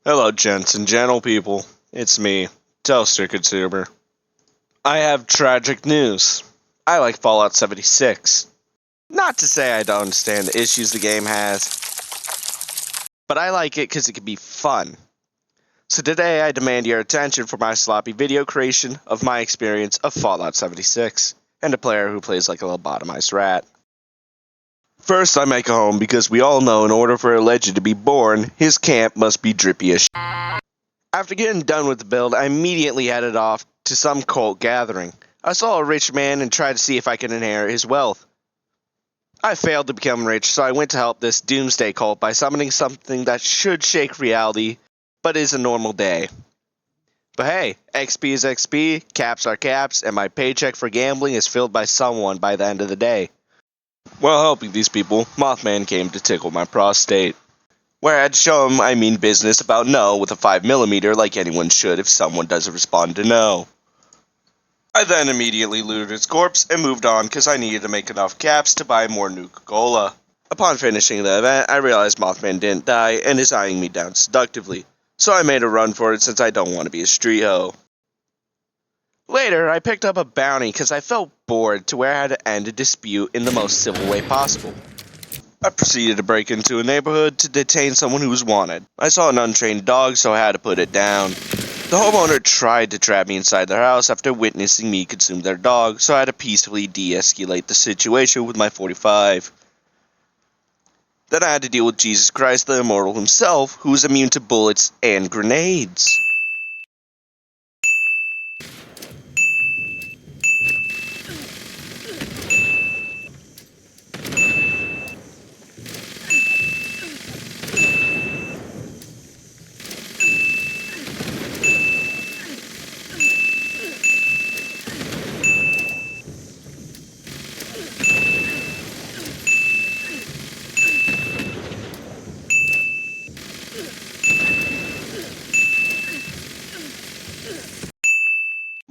Hello, gents and gentle people. It's me, Toaster Consumer. I have tragic news. I like Fallout 76. Not to say I don't understand the issues the game has, but I like it because it can be fun. So today I demand your attention for my sloppy video creation of my experience of Fallout 76, and a player who plays like a lobotomized rat. First, I make a home because we all know in order for a legend to be born, his camp must be drippy as shit. After getting done with the build, I immediately headed off to some cult gathering. I saw a rich man and tried to see if I could inherit his wealth. I failed to become rich, so I went to help this doomsday cult by summoning something that should shake reality, but is a normal day. But hey, XP is XP, caps are caps, and my paycheck for gambling is filled by someone by the end of the day. While helping these people, Mothman came to tickle my prostate, where I had to show him I mean business about no with a 5mm like anyone should if someone doesn't respond to no. I then immediately looted his corpse and moved on because I needed to make enough caps to buy more Nuka-Cola. Upon finishing the event, I realized Mothman didn't die and is eyeing me down seductively, so I made a run for it since I don't want to be a street hoe. Later, I picked up a bounty because I felt bored to where I had to end a dispute in the most civil way possible. I proceeded to break into a neighborhood to detain someone who was wanted. I saw an untrained dog, so I had to put it down. The homeowner tried to trap me inside their house after witnessing me consume their dog, so I had to peacefully de-escalate the situation with my 45. Then I had to deal with Jesus Christ, the Immortal himself, who was immune to bullets and grenades.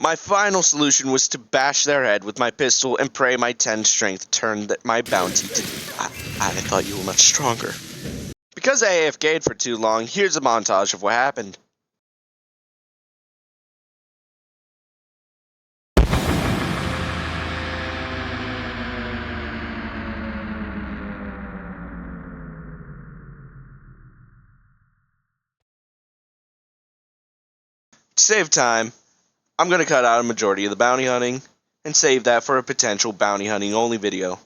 My final solution was to bash their head with my pistol and pray my 10 strength turned my bounty to... I thought you were much stronger. Because I AFK'd for too long, here's a montage of what happened. To save time, I'm going to cut out a majority of the bounty hunting and save that for a potential bounty hunting only video.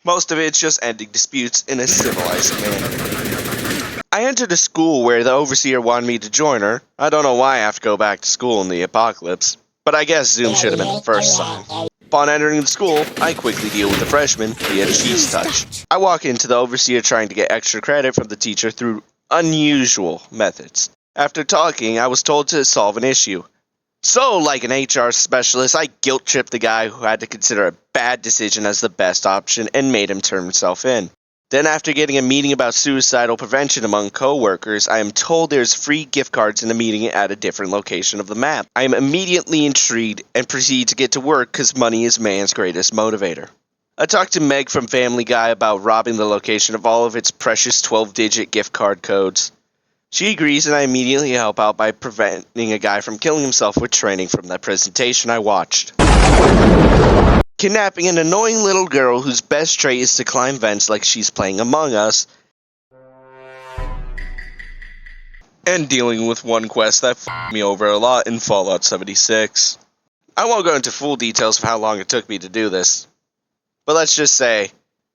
Most of it's just ending disputes in a civilized manner. I entered a school where the overseer wanted me to join her. I don't know why I have to go back to school in the apocalypse, but I guess Zoom should have been the first sign. Upon entering the school, I quickly deal with the freshman via cheese touch. I walk into the overseer trying to get extra credit from the teacher through unusual methods. After talking, I was told to solve an issue. So, like an HR specialist, I guilt-tripped the guy who had to consider a bad decision as the best option and made him turn himself in. Then, after getting a meeting about suicidal prevention among co-workers, I am told there's free gift cards in a meeting at a different location of the map. I am immediately intrigued and proceed to get to work because money is man's greatest motivator. I talked to Meg from Family Guy about robbing the location of all of its precious 12-digit gift card codes. She agrees, and I immediately help out by preventing a guy from killing himself with training from that presentation I watched. Kidnapping an annoying little girl whose best trait is to climb vents like she's playing Among Us. And dealing with one quest that f***ed me over a lot in Fallout 76. I won't go into full details of how long it took me to do this, but let's just say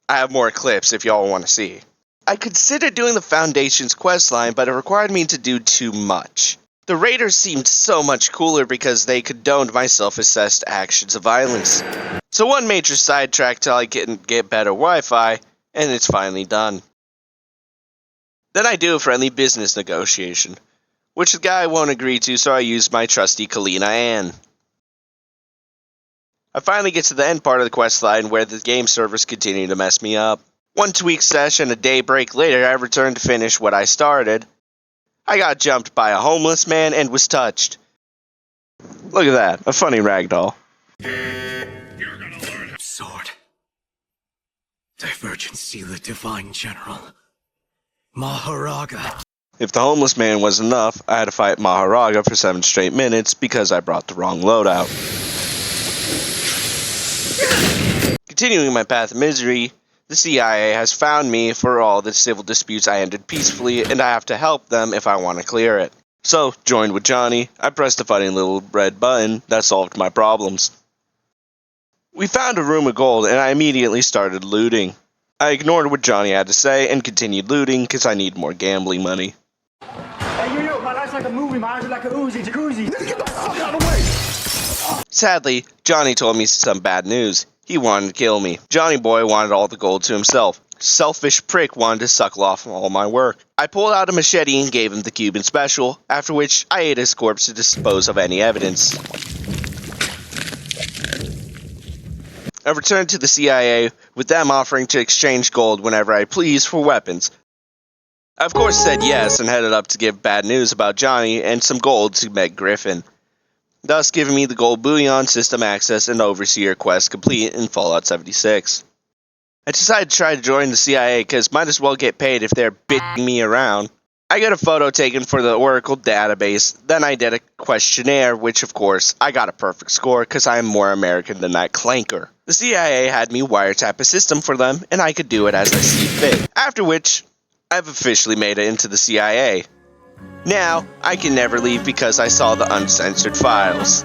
I have more clips if y'all want to see. I considered doing the Foundation's questline, but it required me to do too much. The Raiders seemed so much cooler because they condoned my self-assessed actions of violence. So one major sidetrack till I can get better Wi-Fi, and it's finally done. Then I do a friendly business negotiation, which the guy won't agree to, so I use my trusty Kalina Ann. I finally get to the end part of the questline where the game servers continue to mess me up. One tweak session, a day break later, I returned to finish what I started. I got jumped by a homeless man and was touched. Look at that, a funny ragdoll. You're gonna learn sword. Divergent Sela Divine General. Maharaga. If the homeless man was enough, I had to fight Maharaga for 7 straight minutes because I brought the wrong loadout. Continuing my path of misery, the CIA has found me for all the civil disputes I ended peacefully, and I have to help them if I want to clear it. So, joined with Johnny, I pressed the funny little red button that solved my problems. We found a room of gold, and I immediately started looting. I ignored what Johnny had to say and continued looting because I need more gambling money. Hey, yo, my life's like a movie, my eyes are like a Uzi, jacuzzi. Get the fuck out of the way! Sadly, Johnny told me some bad news. He wanted to kill me. Johnny Boy wanted all the gold to himself. Selfish prick wanted to suckle off all my work. I pulled out a machete and gave him the Cuban special, after which I ate his corpse to dispose of any evidence. I returned to the CIA, with them offering to exchange gold whenever I please for weapons. I of course said yes and headed up to give bad news about Johnny and some gold to Meg Griffin, thus giving me the gold bullion, system access, and overseer quest complete in Fallout 76. I decided to try to join the CIA because might as well get paid if they're bitching me around. I got a photo taken for the Oracle database, then I did a questionnaire, which of course, I got a perfect score because I am more American than that clanker. The CIA had me wiretap a system for them, and I could do it as I see fit. After which, I've officially made it into the CIA. Now, I can never leave because I saw the uncensored files.